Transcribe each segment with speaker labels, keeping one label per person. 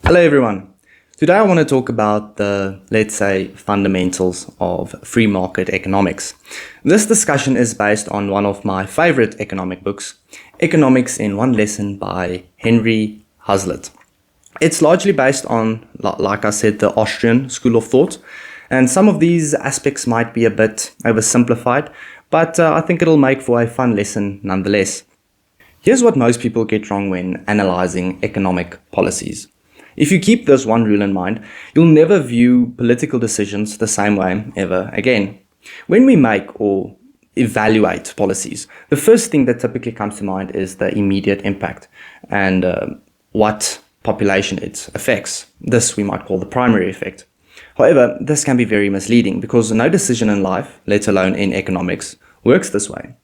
Speaker 1: Hello everyone. Today I want to talk about the, let's say, fundamentals of free market economics. This discussion is based on one of my favorite economic books, Economics in One Lesson by Henry Hazlitt. It's largely based on, like I said, the Austrian school of thought, and some of these aspects might be a bit oversimplified, but I think it'll make for a fun lesson nonetheless. Here's what most people get wrong when analyzing economic policies. If you keep this one rule in mind, you'll never view political decisions the same way ever again. When we make or evaluate policies, the first thing that typically comes to mind is the immediate impact and what population it affects. This we might call the primary effect. However, this can be very misleading because no decision in life, let alone in economics, works this way.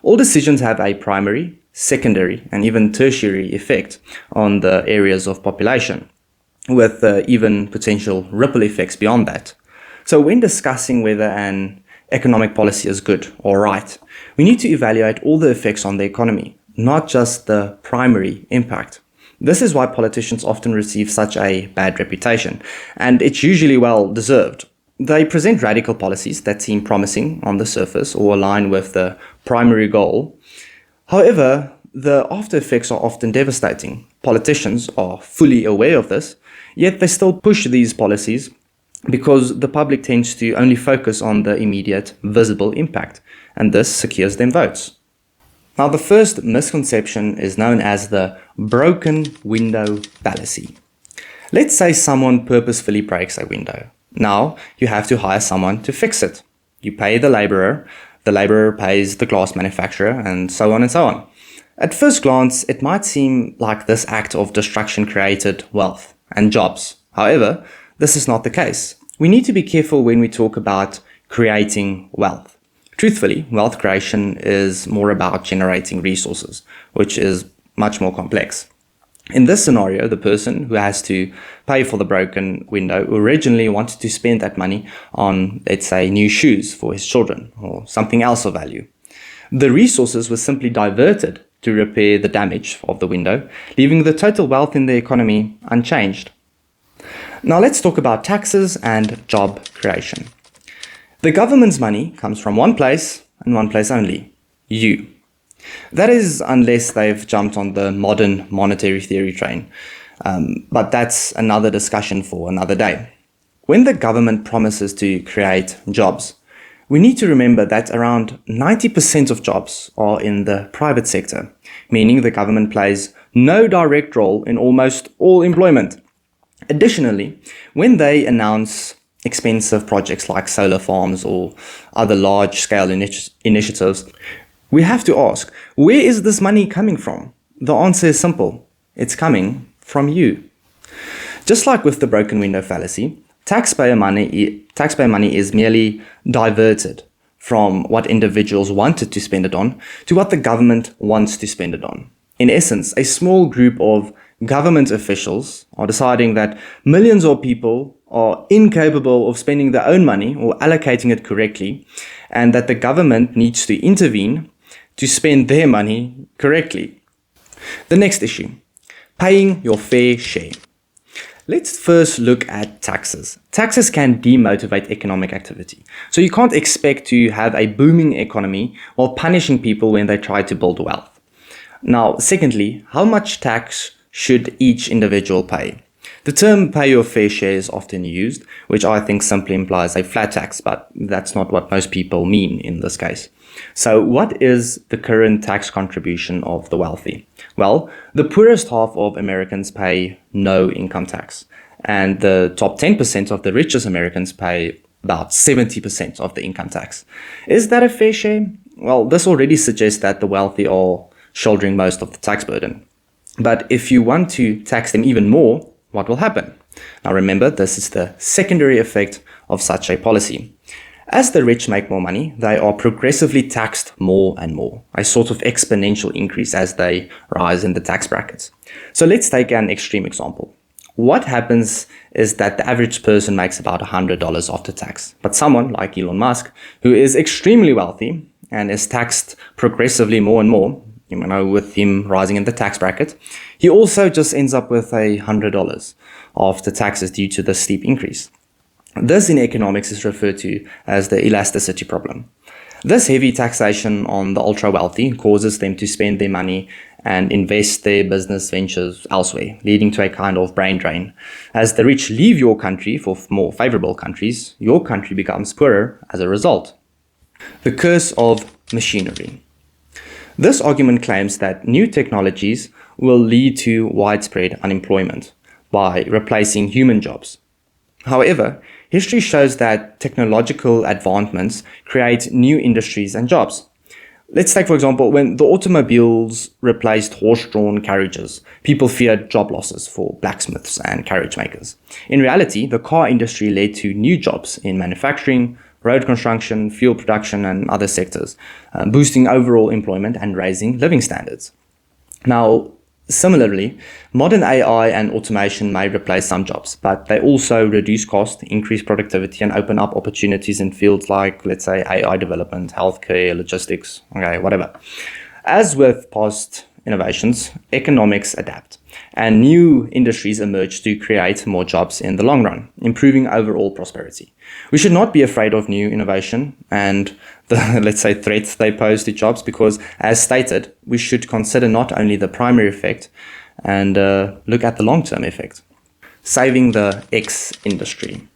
Speaker 1: All decisions have a primary, secondary, and even tertiary effect on the areas of population, with even potential ripple effects beyond that. So when discussing whether an economic policy is good or right, we need to evaluate all the effects on the economy, not just the primary impact. This is why politicians often receive such a bad reputation, and it's usually well deserved. They present radical policies that seem promising on the surface or align with the primary goal. However, the after effects are often devastating. Politicians are fully aware of this, yet they still push these policies because the public tends to only focus on the immediate visible impact, and this secures them votes. Now, the first misconception is known as the broken window fallacy. Let's say someone purposefully breaks a window. Now, you have to hire someone to fix it. You pay the laborer pays the glass manufacturer, and so on and so on. At first glance, it might seem like this act of destruction created wealth and jobs. However, this is not the case. We need to be careful when we talk about creating wealth. Truthfully, wealth creation is more about generating resources, which is much more complex. In this scenario, the person who has to pay for the broken window originally wanted to spend that money on, let's say, new shoes for his children or something else of value. The resources were simply diverted to repair the damage of the window, leaving the total wealth in the economy unchanged. Now let's talk about taxes and job creation. The government's money comes from one place and one place only: you. That is, unless they've jumped on the modern monetary theory train. But that's another discussion for another day. When the government promises to create jobs, we need to remember that around 90% of jobs are in the private sector, meaning the government plays no direct role in almost all employment. Additionally, when they announce expensive projects like solar farms or other large-scale initiatives, we have to ask, where is this money coming from? The answer is simple. It's coming from you. Just like with the broken window fallacy, taxpayer money is merely diverted from what individuals wanted to spend it on to what the government wants to spend it on. In essence, a small group of government officials are deciding that millions of people are incapable of spending their own money or allocating it correctly, and that the government needs to intervene to spend their money correctly. The next issue, paying your fair share. Let's first look at taxes. Taxes can demotivate economic activity. So you can't expect to have a booming economy while punishing people when they try to build wealth. Now, secondly, how much tax should each individual pay? The term pay your fair share is often used, which I think simply implies a flat tax, but that's not what most people mean in this case. So what is the current tax contribution of the wealthy? Well, the poorest half of Americans pay no income tax, and the top 10% of the richest Americans pay about 70% of the income tax. Is that a fair share? Well, this already suggests that the wealthy are shouldering most of the tax burden. But if you want to tax them even more, what will happen? Now remember, this is the secondary effect of such a policy. As the rich make more money, they are progressively taxed more and more, a sort of exponential increase as they rise in the tax brackets. So let's take an extreme example. What happens is that the average person makes about $100 after tax, but someone like Elon Musk, who is extremely wealthy and is taxed progressively more and more, with him rising in the tax bracket, he also just ends up with $100 after taxes due to the steep increase. This in economics is referred to as the elasticity problem. This heavy taxation on the ultra-wealthy causes them to spend their money and invest their business ventures elsewhere, leading to a kind of brain drain. As the rich leave your country for more favorable countries, your country becomes poorer as a result. The curse of machinery. This argument claims that new technologies will lead to widespread unemployment by replacing human jobs. However, history shows that technological advancements create new industries and jobs. Let's take, for example, when the automobiles replaced horse-drawn carriages, people feared job losses for blacksmiths and carriage makers. In reality, the car industry led to new jobs in manufacturing, road construction, fuel production, and other sectors, boosting overall employment and raising living standards. Now, similarly, modern AI and automation may replace some jobs, but they also reduce cost, increase productivity, and open up opportunities in fields like, let's say, AI development, healthcare, logistics, whatever. As with past innovations, economics adapt, and new industries emerge to create more jobs in the long run, improving overall prosperity. We should not be afraid of new innovation and the, let's say, threats they pose to jobs, because, as stated, we should consider not only the primary effect and look at the long-term effect. Saving the X industry.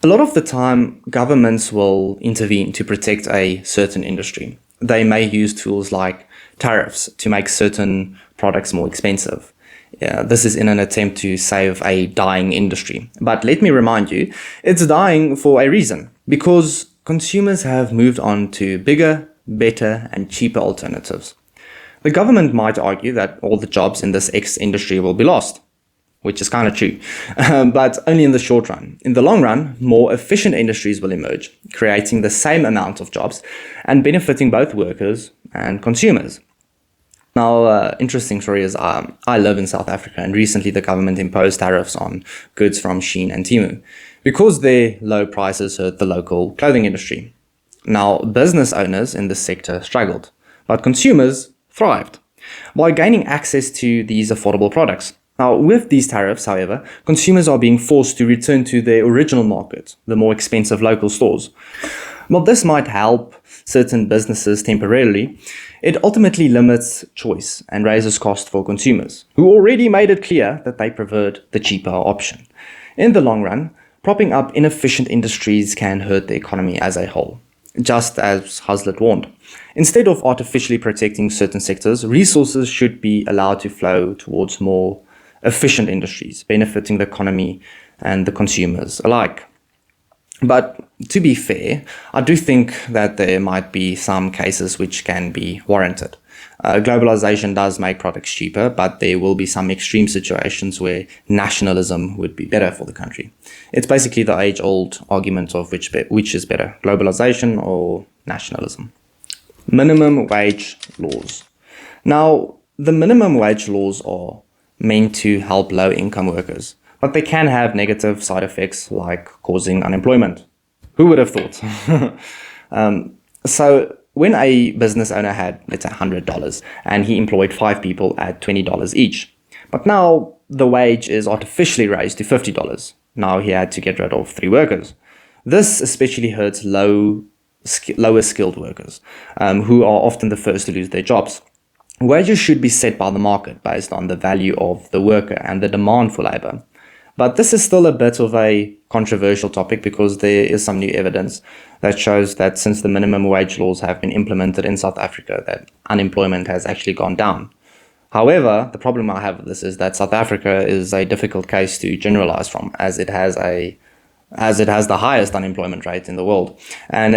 Speaker 1: A lot of the time, governments will intervene to protect a certain industry. They may use tools like tariffs to make certain products more expensive. This is in an attempt to save a dying industry. But let me remind you, it's dying for a reason, because consumers have moved on to bigger, better, and cheaper alternatives. The government might argue that all the jobs in this X industry will be lost, which is kind of true, but only in the short run. In the long run, more efficient industries will emerge, creating the same amount of jobs and benefiting both workers and consumers. Now, interesting story is I live in South Africa, and recently the government imposed tariffs on goods from Shein and Temu because their low prices hurt the local clothing industry. Now, business owners in this sector struggled, but consumers thrived by gaining access to these affordable products. Now, with these tariffs, however, consumers are being forced to return to their original market, the more expensive local stores. While this might help certain businesses temporarily, it ultimately limits choice and raises cost for consumers, who already made it clear that they preferred the cheaper option. In the long run, propping up inefficient industries can hurt the economy as a whole, just as Hazlitt warned. Instead of artificially protecting certain sectors, resources should be allowed to flow towards more efficient industries, benefiting the economy and the consumers alike. But to be fair, I do think that there might be some cases which can be warranted. Globalization does make products cheaper, but there will be some extreme situations where nationalism would be better for the country. It's basically the age-old argument of which is better, globalization or nationalism. Minimum wage laws. Now, the minimum wage laws are meant to help low-income workers, but they can have negative side effects like causing unemployment. Who would have thought? So when a business owner had, let's say, $100 and he employed 5 people at $20 each, but now the wage is artificially raised to $50. Now he had to get rid of 3 workers. This especially hurts lower skilled workers, who are often the first to lose their jobs. Wages should be set by the market based on the value of the worker and the demand for labor. But this is still a bit of a controversial topic, because there is some new evidence that shows that since the minimum wage laws have been implemented in South Africa, that unemployment has actually gone down. However, the problem I have with this is that South Africa is a difficult case to generalize from, as it has the highest unemployment rate in the world, and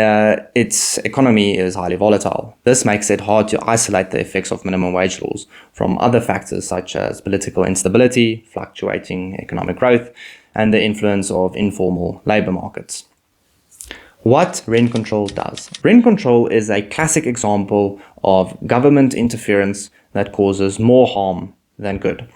Speaker 1: its economy is highly volatile. This makes it hard to isolate the effects of minimum wage laws from other factors such as political instability, fluctuating economic growth, and the influence of informal labor markets. What rent control does. Rent control is a classic example of government interference that causes more harm than good.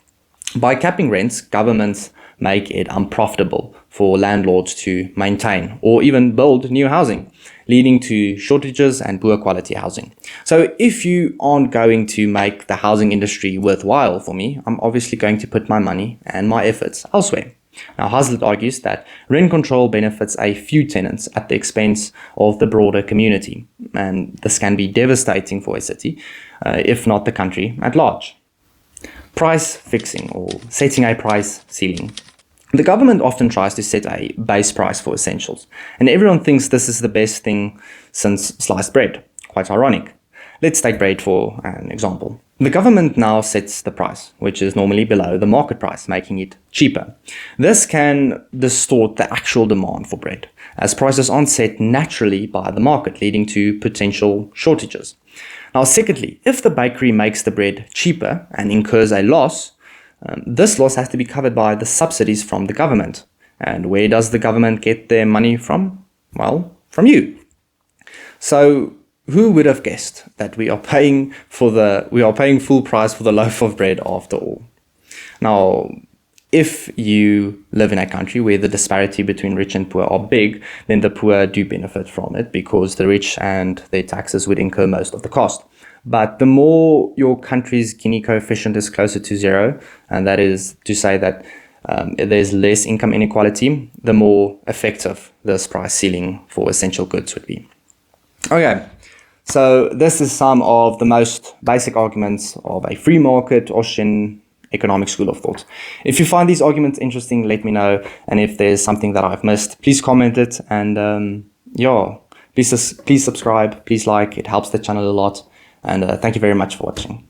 Speaker 1: By capping rents, governments make it unprofitable for landlords to maintain or even build new housing. leading to shortages and poor quality housing. So if you aren't going to make the housing industry worthwhile for me, I'm obviously going to put my money and my efforts elsewhere. Now, Hazlitt argues that rent control benefits a few tenants at the expense of the broader community, and this can be devastating for a city, if not the country at large. Price fixing, or setting a price ceiling. The government often tries to set a base price for essentials, and everyone thinks this is the best thing since sliced bread. Quite ironic. Let's take bread for an example. The government now sets the price, which is normally below the market price, making it cheaper. This can distort the actual demand for bread, as prices aren't set naturally by the market, leading to potential shortages. Now, secondly, if the bakery makes the bread cheaper and incurs a loss, this loss has to be covered by the subsidies from the government. And where does the government get their money from? Well, from you. So, who would have guessed that we are paying full price for the loaf of bread after all? Now, if you live in a country where the disparity between rich and poor are big, then the poor do benefit from it because the rich and their taxes would incur most of the cost. But the more your country's Gini coefficient is closer to zero, and that is to say that there's less income inequality, the more effective this price ceiling for essential goods would be. Okay. So this is some of the most basic arguments of a free market Austrian economic school of thought. If you find these arguments interesting, let me know. And if there's something that I've missed, please comment it. And please subscribe, please like. It helps the channel a lot. And thank you very much for watching.